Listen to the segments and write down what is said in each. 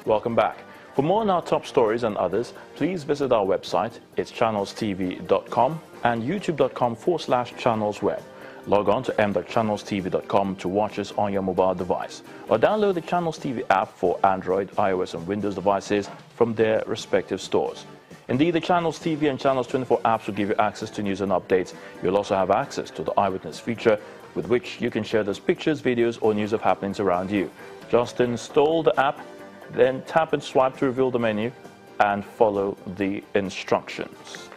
Welcome back. For more on our top stories and others, please visit our website. It's channelstv.com and youtube.com/channelsweb. Log on to m.channelstv.com to watch us on your mobile device, or download the Channels TV app for Android, iOS and Windows devices from their respective stores. Indeed, the Channels TV and Channels 24 apps will give you access to news and updates. You'll also have access to the Eyewitness feature, with which you can share those pictures, videos or news of happenings around you. Just install the app, then tap and swipe to reveal the menu and follow the instructions.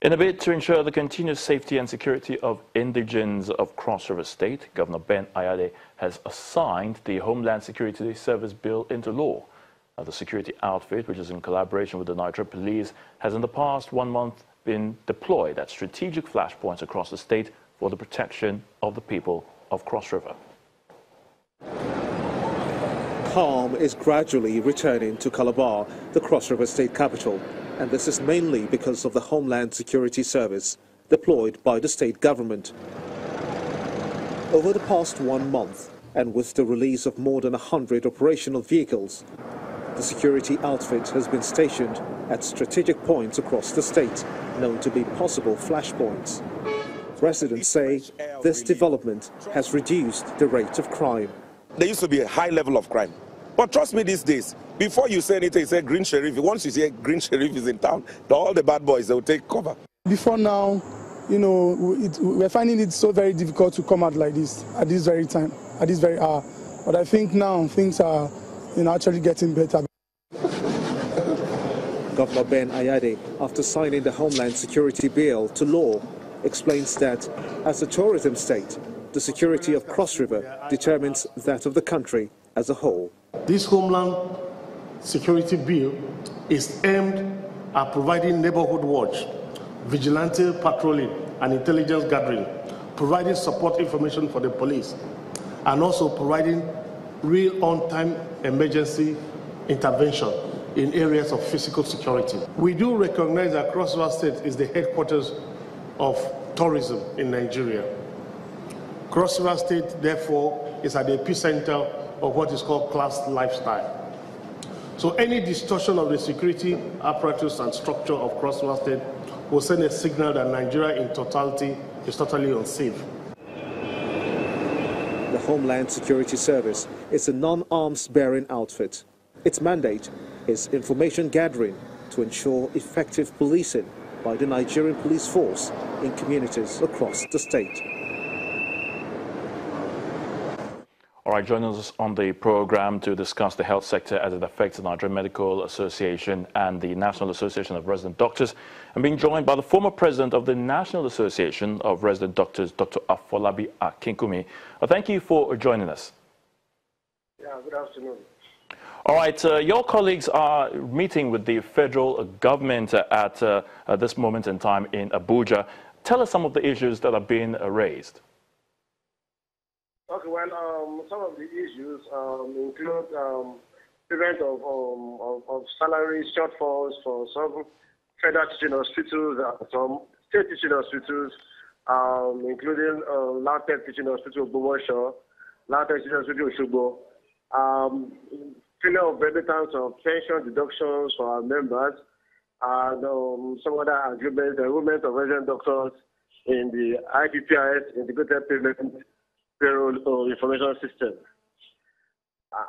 In a bid to ensure the continuous safety and security of indigents of Cross River State, Governor Ben Ayade has signed the Homeland Security Service Bill into law. The security outfit, which is in collaboration with the Nigeria Police, has in the past 1 month been deployed at strategic flashpoints across the state for the protection of the people of Cross River. Calm is gradually returning to Calabar, the Cross River State capital. And this is mainly because of the Homeland Security Service deployed by the state government. Over the past 1 month, and with the release of more than 100 operational vehicles, the security outfit has been stationed at strategic points across the state, known to be possible flashpoints. Residents say this development has reduced the rate of crime. There used to be a high level of crime. But trust me, these days, before you say anything, say Green Sheriff. Once you say Green Sheriff is in town, all the bad boys, they will take cover. Before now, you know, we're finding it so very difficult to come out like this at this very time, at this very hour. But I think now things are, actually getting better. Governor Ben Ayade, after signing the Homeland Security Bill to law, explains that as a tourism state, the security of Cross River determines that of the country as a whole. This Homeland Security Bill is aimed at providing neighborhood watch, vigilante patrolling and intelligence gathering, providing support information for the police, and also providing real on-time emergency intervention in areas of physical security. We do recognize that Cross River State is the headquarters of tourism in Nigeria. Cross River State, therefore, is at the epicenter of what is called class lifestyle. So any distortion of the security apparatus and structure of Cross River State will send a signal that Nigeria in totality is totally unsafe. The Homeland Security Service is a non-arms-bearing outfit. Its mandate is information gathering to ensure effective policing by the Nigerian police force in communities across the state. All right, joining us on the program to discuss the health sector as it affects the Nigerian Medical Association and the National Association of Resident Doctors. I'm being joined by the former president of the National Association of Resident Doctors, Dr. Afolabi Akinkumi. Thank you for joining us. Yeah, good afternoon. All right, your colleagues are meeting with the federal government at this moment in time in Abuja. Tell us some of the issues that are being raised. Okay, well, some of the issues include payment of salary shortfalls for some federal teaching hospitals and some state teaching hospitals, including Lament Teaching Hospital, Bumosho, Lament Teaching Hospital, Osogbo, failure of remittance of pension deductions for our members, and some other agreements, the enrollment of resident doctors in the IPPIS, Integrated Payment Payroll Information System,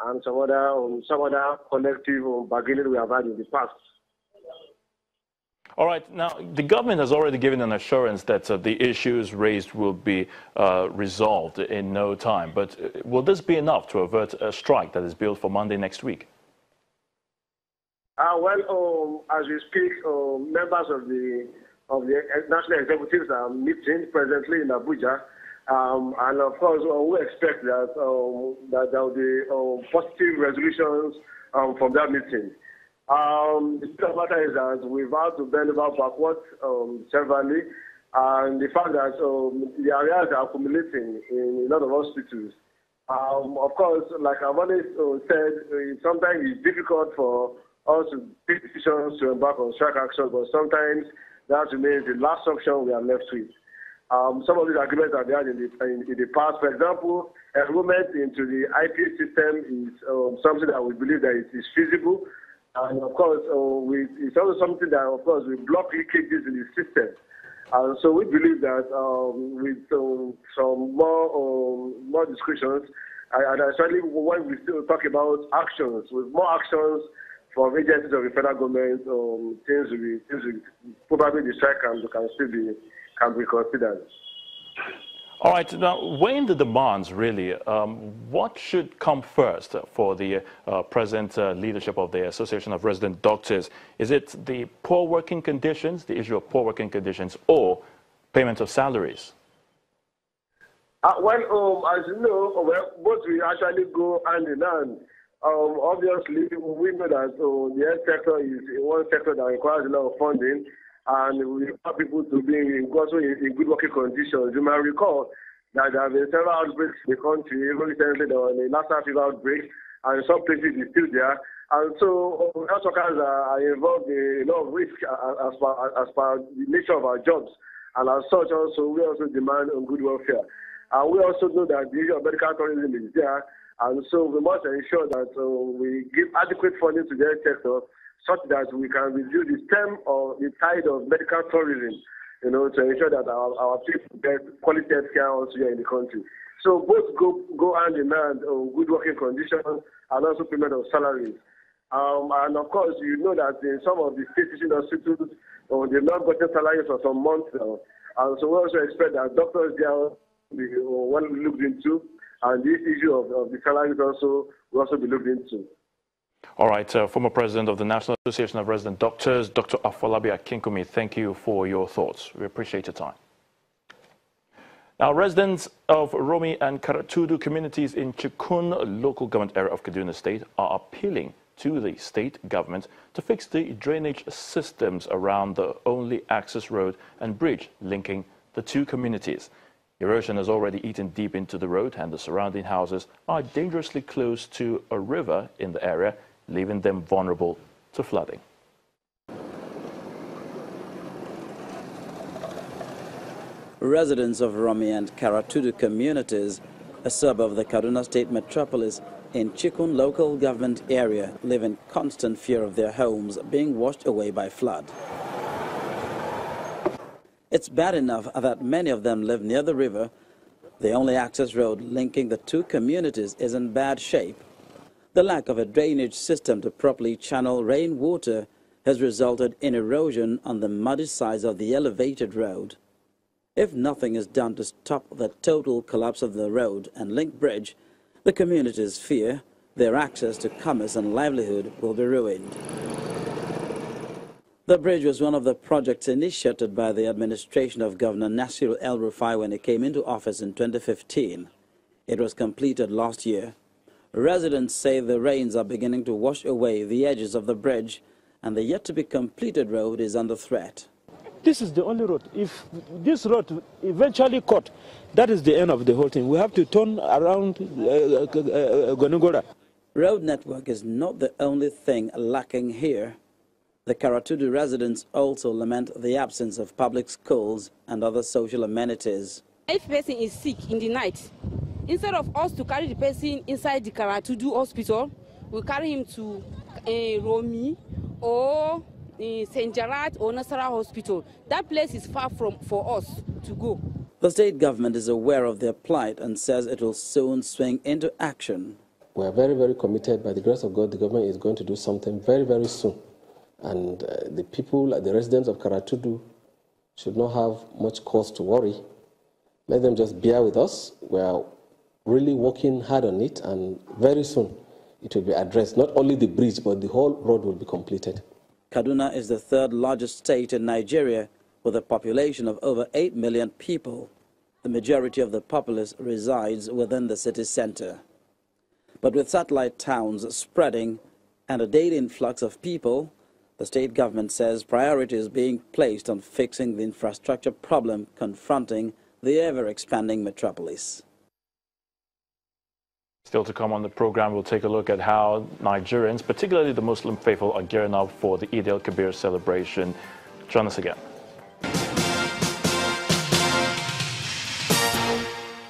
and some other collective bargaining we have had in the past. All right. Now, the government has already given an assurance that the issues raised will be resolved in no time. But will this be enough to avert a strike that is billed for Monday next week? Well, as we speak, members of the national executives are meeting presently in Abuja. And of course, we expect that there will be positive resolutions from that meeting. The truth of the matter is that we've had to bend over backwards severally, and the fact that the areas are accumulating in a lot of hospitals. Of course, like I've always said, sometimes it's difficult for us to take decisions to embark on strike action, but sometimes that remains the last option we are left with. Some of these agreements are there in the past. For example, enrollment into the IP system is something that we believe that it is feasible. And of course, it's also something that, of course, we block leakages in the system. And so we believe that with some more discussions, and especially when we still talk about actions, with more actions from agencies of the federal government, things will probably the strike can still be considered. All right, now weighing the demands really, what should come first for the present leadership of the Association of Resident Doctors? Is it the poor working conditions, the issue of poor working conditions, or payment of salaries? Well, as you know, both will actually go hand in hand. Obviously, we know that the health sector is one sector that requires a lot of funding, and we want people to be also in good working conditions. You might recall that there have been several outbreaks in the country. Even recently, there was a Lassa fever outbreak, and in some places it's still there. And so health workers are involved in a lot of risk as per the nature of our jobs. And as such, also, we also demand good welfare. And we also know that the issue of medical tourism is there. And so we must ensure that we give adequate funding to the health sector such that we can reduce the stem or the tide of medical tourism, to ensure that our people get quality health care also here in the country. So both go hand in hand on good working conditions and also payment of salaries. And of course, you know that in some of the state teaching hospitals, they've not gotten salaries for some months now. And so we also expect that doctors there will be well looked into, and this issue of the salaries also will also be looked into. All right, former president of the National Association of Resident Doctors, Dr. Afolabi Akinkumi, thank you for your thoughts. We appreciate your time. Now, residents of Romi and Karatudu communities in Chikun local government area of Kaduna State are appealing to the state government to fix the drainage systems around the only access road and bridge linking the two communities. Erosion has already eaten deep into the road, and the surrounding houses are dangerously close to a river in the area, leaving them vulnerable to flooding. Residents of Romi and Karatudu communities, a suburb of the Kaduna State metropolis in Chikun local government area, live in constant fear of their homes being washed away by flood. It's bad enough that many of them live near the river. The only access road linking the two communities is in bad shape. The lack of a drainage system to properly channel rainwater has resulted in erosion on the muddy sides of the elevated road. If nothing is done to stop the total collapse of the road and link bridge, the communities fear their access to commerce and livelihood will be ruined. The bridge was one of the projects initiated by the administration of Governor Nasir El-Rufai when he came into office in 2015. It was completed last year. Residents say the rains are beginning to wash away the edges of the bridge, and the yet-to-be-completed road is under threat. This is the only road. If this road eventually cut, that is the end of the whole thing. We have to turn around Gonogora. Road network is not the only thing lacking here. The Karatudu residents also lament the absence of public schools and other social amenities. If a person is sick in the night, instead of us to carry the person inside the Karatudu hospital, we carry him to Romi or St. Gerard or Nasara Hospital. That place is far for us to go. The state government is aware of their plight and says it will soon swing into action. We are very, very committed. By the grace of God, the government is going to do something very, very soon. And the people, the residents of Karatudu, should not have much cause to worry. Let them just bear with us. We are really working hard on it, and very soon it will be addressed. Not only the bridge, but the whole road will be completed. Kaduna is the third largest state in Nigeria, with a population of over 8 million people. The majority of the populace resides within the city center. But with satellite towns spreading and a daily influx of people, the state government says priority is being placed on fixing the infrastructure problem confronting the ever-expanding metropolis. Still to come on the program, we'll take a look at how Nigerians, particularly the Muslim faithful, are gearing up for the Eid al-Kabir celebration. Join us again.